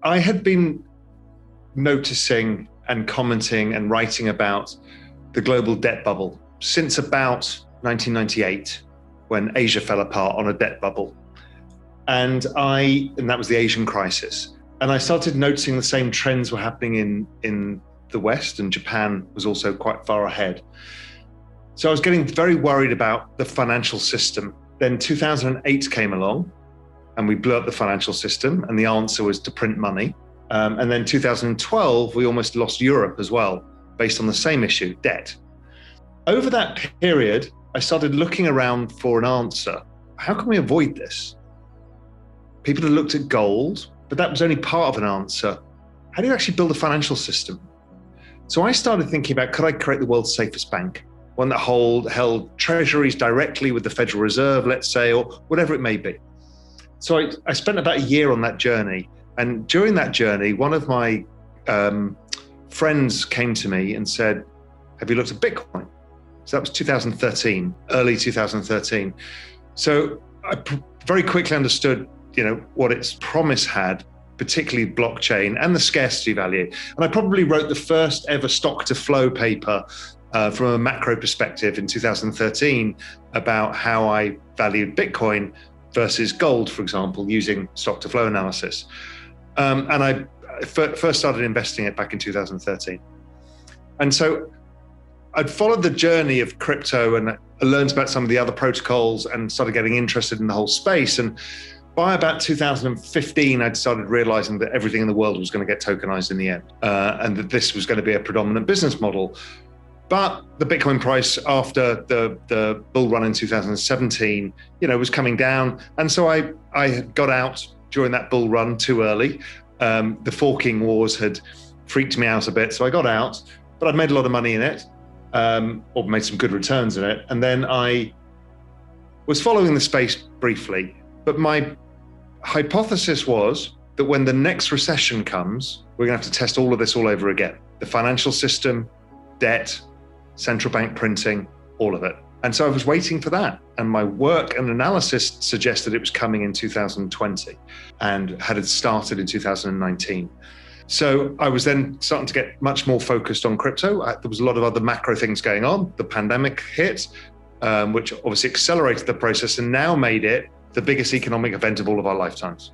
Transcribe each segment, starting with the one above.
I had been noticing and commenting and writing about the global debt bubble since about 1998, when Asia fell apart on a debt bubble. And that was the Asian crisis. And I started noticing the same trends were happening in the West, and Japan was also quite far ahead. So I was getting very worried about the financial system. Then 2008 came along and we blew up the financial system, and the answer was to print money. And then 2012, we almost lost Europe as well, based on the same issue, debt. Over that period, I started looking around for an answer. How can we avoid this? People had looked at gold, but that was only part of an answer. How do you actually build a financial system? So I started thinking about, could I create the world's safest bank? One that held treasuries directly with the Federal Reserve, let's say, or whatever it may be. So I spent about a year on that journey. And during that journey, one of my friends came to me and said, have you looked at Bitcoin? So that was 2013, early 2013. So I very quickly understood, what its promise had, particularly blockchain and the scarcity value. And I probably wrote the first ever stock to flow paper from a macro perspective in 2013 about how I valued Bitcoin versus gold, for example, using stock to flow analysis. And I first started investing it back in 2013. And so I'd followed the journey of crypto and I learned about some of the other protocols and started getting interested in the whole space. And by about 2015, I'd started realizing that everything in the world was going to get tokenized in the end, and that this was going to be a predominant business model. But the Bitcoin price after the bull run in 2017, was coming down. And so I got out during that bull run too early. The forking wars had freaked me out a bit. So I got out, but I'd made a lot of money in it, or made some good returns in it. And then I was following the space briefly, but my hypothesis was that when the next recession comes, we're going to have to test all of this all over again. The financial system, debt, central bank printing, all of it. And so I was waiting for that. And my work and analysis suggested it was coming in 2020 and had started in 2019. So I was then starting to get much more focused on crypto. There was a lot of other macro things going on. The pandemic hit, which obviously accelerated the process and now made it the biggest economic event of all of our lifetimes.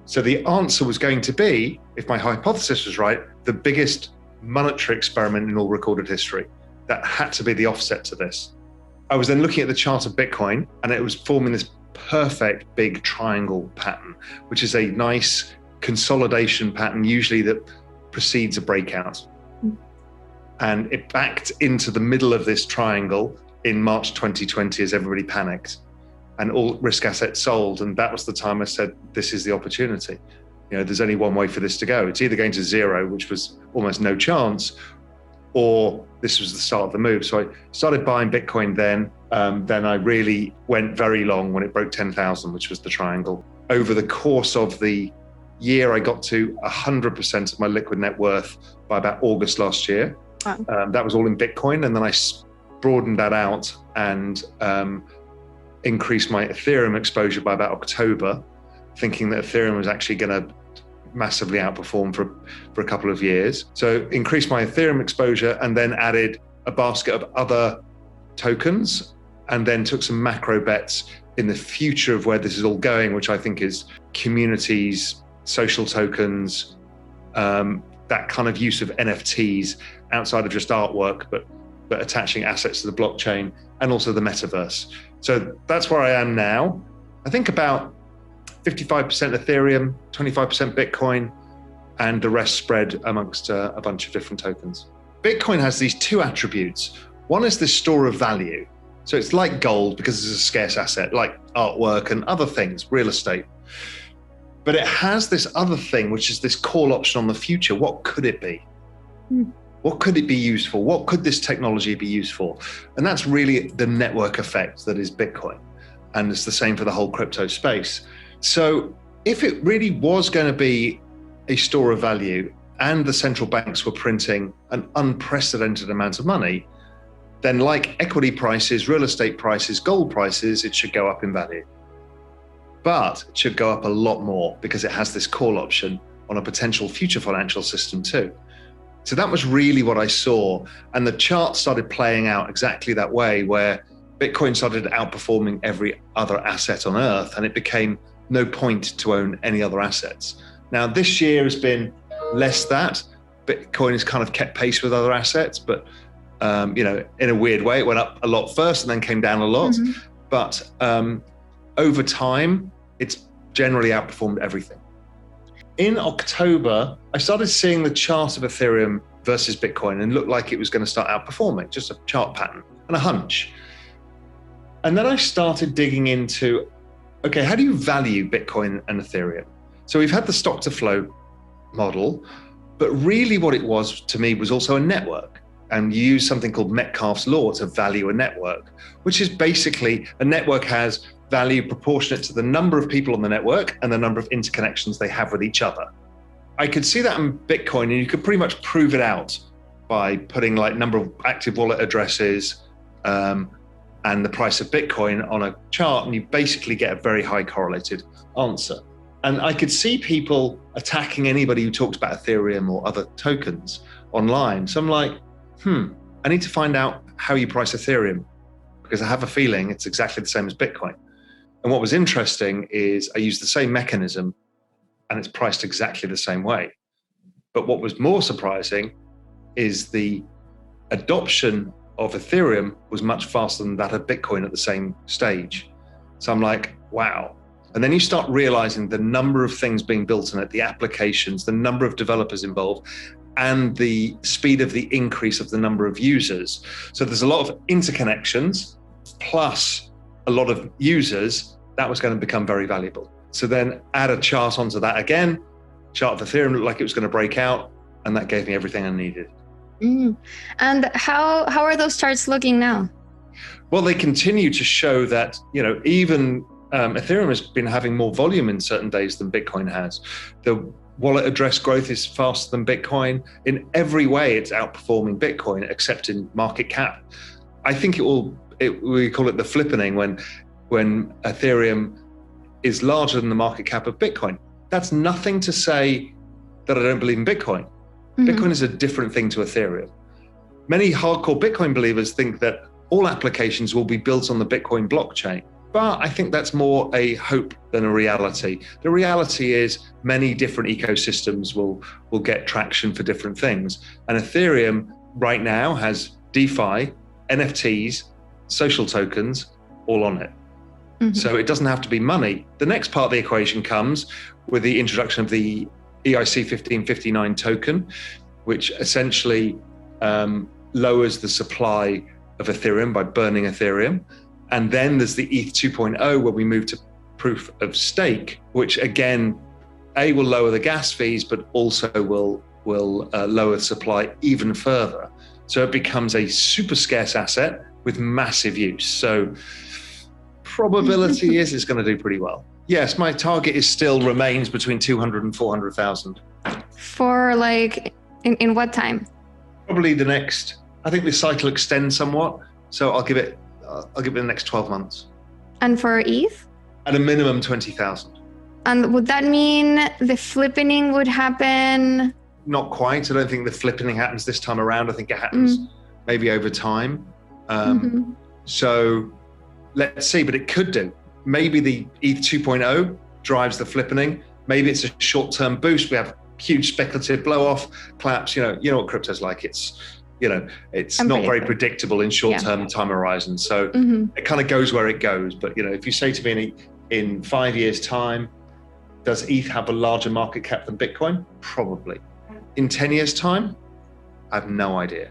So the answer was going to be, if my hypothesis was right, the biggest monetary experiment in all recorded history. That had to be the offset to this. I was then looking at the chart of Bitcoin, and it was forming this perfect big triangle pattern, which is a nice consolidation pattern, usually that precedes a breakout. And it backed into the middle of this triangle in March 2020 as everybody panicked and all risk assets sold. And that was the time I said, this is the opportunity. There's only one way for this to go. It's either going to zero, which was almost no chance, or this was the start of the move. So I started buying Bitcoin then. Then I really went very long when it broke 10,000, which was the triangle. Over the course of the year, I got to 100% of my liquid net worth by about August last year. Wow. That was all in Bitcoin. And then I broadened that out and increased my Ethereum exposure by about October, thinking that Ethereum was actually going to massively outperform for a couple of years. So increased my Ethereum exposure and then added a basket of other tokens, and then took some macro bets in the future of where this is all going, which I think is communities, social tokens, that kind of use of NFTs outside of just artwork, but attaching assets to the blockchain and also the metaverse. So that's where I am now. I think about 55% Ethereum, 25% Bitcoin, and the rest spread amongst a bunch of different tokens. Bitcoin has these two attributes. One is this store of value. So it's like gold because it's a scarce asset, like artwork and other things, real estate. But it has this other thing, which is this call option on the future. What could it be? What could it be used for? What could this technology be used for? And that's really the network effect that is Bitcoin. And it's the same for the whole crypto space. So if it really was going to be a store of value and the central banks were printing an unprecedented amount of money, then like equity prices, real estate prices, gold prices, it should go up in value. But it should go up a lot more because it has this call option on a potential future financial system too. So that was really what I saw. And the chart started playing out exactly that way, where Bitcoin started outperforming every other asset on earth, and it became no point to own any other assets. Now, this year has been less that. Bitcoin has kind of kept pace with other assets, but in a weird way, it went up a lot first and then came down a lot. But over time, it's generally outperformed everything. In October, I started seeing the chart of Ethereum versus Bitcoin and looked like it was going to start outperforming, just a chart pattern and a hunch. And then I started digging into, okay, how do you value Bitcoin and Ethereum? So we've had the stock to flow model, but really what it was to me was also a network. And you use something called Metcalfe's law to value a network, which is basically a network has value proportionate to the number of people on the network and the number of interconnections they have with each other. I could see that in Bitcoin, and you could pretty much prove it out by putting like number of active wallet addresses and the price of Bitcoin on a chart, and you basically get a very high correlated answer. And I could see people attacking anybody who talked about Ethereum or other tokens online. So I'm like, I need to find out how you price Ethereum, because I have a feeling it's exactly the same as Bitcoin. And what was interesting is I used the same mechanism and it's priced exactly the same way. But what was more surprising is the adoption of Ethereum was much faster than that of Bitcoin at the same stage. So I'm like, wow. And then you start realizing the number of things being built on it, the applications, the number of developers involved, and the speed of the increase of the number of users. So there's a lot of interconnections plus a lot of users. That was going to become very valuable. So then add a chart onto that again. Chart of Ethereum looked like it was going to break out, and that gave me everything I needed. And how are those charts looking now? Well, they continue to show that, even Ethereum has been having more volume in certain days than Bitcoin has. The wallet address growth is faster than Bitcoin. In every way, it's outperforming Bitcoin, except in market cap. I think we call it the flippening, when Ethereum is larger than the market cap of Bitcoin. That's nothing to say that I don't believe in Bitcoin. Bitcoin is a different thing to Ethereum. Many hardcore Bitcoin believers think that all applications will be built on the Bitcoin blockchain. But I think that's more a hope than a reality. The reality is many different ecosystems will get traction for different things. And Ethereum right now has DeFi, NFTs, social tokens, all on it. So it doesn't have to be money. The next part of the equation comes with the introduction of the EIC 1559 token, which essentially lowers the supply of Ethereum by burning Ethereum. And then there's the ETH 2.0, where we move to proof of stake, which again, will lower the gas fees, but also will lower the supply even further. So it becomes a super scarce asset with massive use. So probability is it's going to do pretty well. Yes, my target still remains between 200 and 400,000. For like, in what time? Probably I think the cycle extends somewhat. So I'll give it the next 12 months. And for ETH? At a minimum, 20,000. And would that mean the flippening would happen? Not quite. I don't think the flippening happens this time around. I think it happens maybe over time. So let's see, but it could do. Maybe the ETH 2.0 drives the flippening. Maybe it's a short-term boost. We have huge speculative blow-off, collapse. You know what crypto's like. It's not very predictable in short-term time horizons. So it kind of goes where it goes. But if you say to me in 5 years' time, does ETH have a larger market cap than Bitcoin? Probably. In 10 years' time, I have no idea.